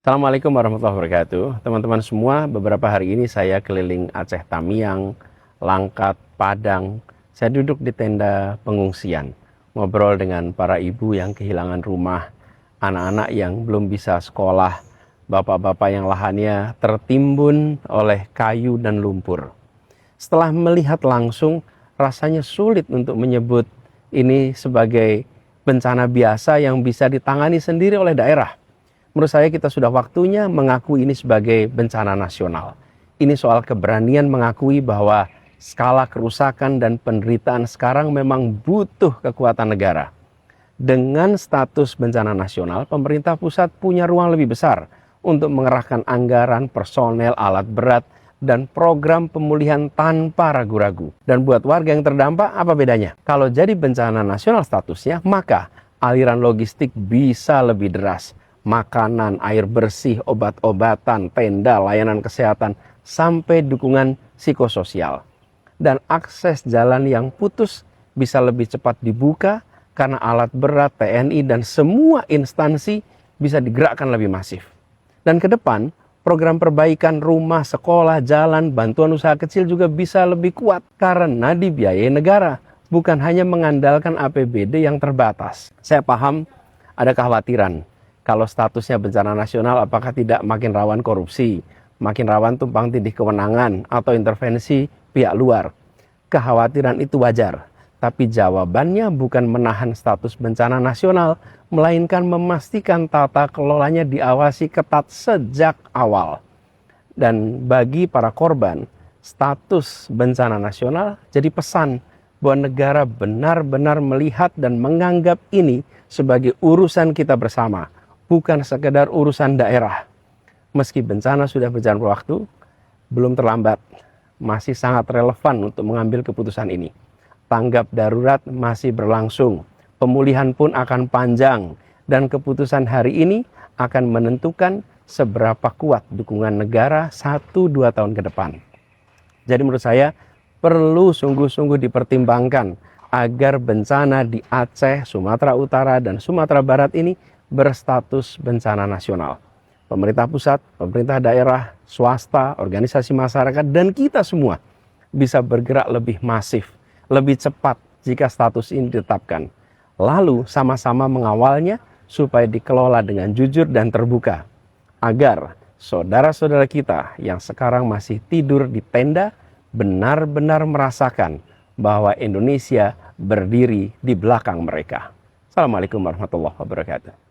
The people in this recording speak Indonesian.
Assalamualaikum warahmatullahi wabarakatuh. Teman-teman semua, beberapa hari ini saya keliling Aceh Tamiang, Langkat, Padang. Saya duduk di tenda pengungsian, ngobrol dengan para ibu yang kehilangan rumah, anak-anak yang belum bisa sekolah, bapak-bapak yang lahannya tertimbun oleh kayu dan lumpur. Setelah melihat langsung, rasanya sulit untuk menyebut ini sebagai bencana biasa yang bisa ditangani sendiri oleh daerah. Menurut saya kita sudah waktunya mengakui ini sebagai bencana nasional. Ini soal keberanian mengakui bahwa skala kerusakan dan penderitaan sekarang memang butuh kekuatan negara. Dengan status bencana nasional, pemerintah pusat punya ruang lebih besar untuk mengerahkan anggaran, personel, alat berat, dan program pemulihan tanpa ragu-ragu. Dan buat warga yang terdampak, apa bedanya? Kalau jadi bencana nasional statusnya, maka aliran logistik bisa lebih deras. Makanan, air bersih, obat-obatan, tenda, layanan kesehatan, sampai dukungan psikososial. Dan akses jalan yang putus bisa lebih cepat dibuka karena alat berat, TNI, dan semua instansi bisa digerakkan lebih masif. Dan ke depan, program perbaikan rumah, sekolah, jalan, bantuan usaha kecil juga bisa lebih kuat karena dibiayai negara, bukan hanya mengandalkan APBD yang terbatas. Saya paham ada kekhawatiran. Kalau statusnya bencana nasional, apakah tidak makin rawan korupsi, makin rawan tumpang tindih kewenangan, atau intervensi pihak luar? Kekhawatiran itu wajar, tapi jawabannya bukan menahan status bencana nasional, melainkan memastikan tata kelolanya diawasi ketat sejak awal. Dan bagi para korban, status bencana nasional jadi pesan bahwa negara benar-benar melihat dan menganggap ini sebagai urusan kita bersama, bukan sekedar urusan daerah. Meski bencana sudah berjalan waktu, belum terlambat. Masih sangat relevan untuk mengambil keputusan ini. Tanggap darurat masih berlangsung. Pemulihan pun akan panjang. Dan keputusan hari ini akan menentukan seberapa kuat dukungan negara 1-2 tahun ke depan. Jadi menurut saya perlu sungguh-sungguh dipertimbangkan agar bencana di Aceh, Sumatera Utara, dan Sumatera Barat ini berstatus bencana nasional. Pemerintah pusat, pemerintah daerah, swasta, organisasi masyarakat, dan kita semua bisa bergerak lebih masif, lebih cepat jika status ini ditetapkan. Lalu sama-sama mengawalnya supaya dikelola dengan jujur dan terbuka. Agar saudara-saudara kita yang sekarang masih tidur di tenda benar-benar merasakan bahwa Indonesia berdiri di belakang mereka. Assalamualaikum warahmatullahi wabarakatuh.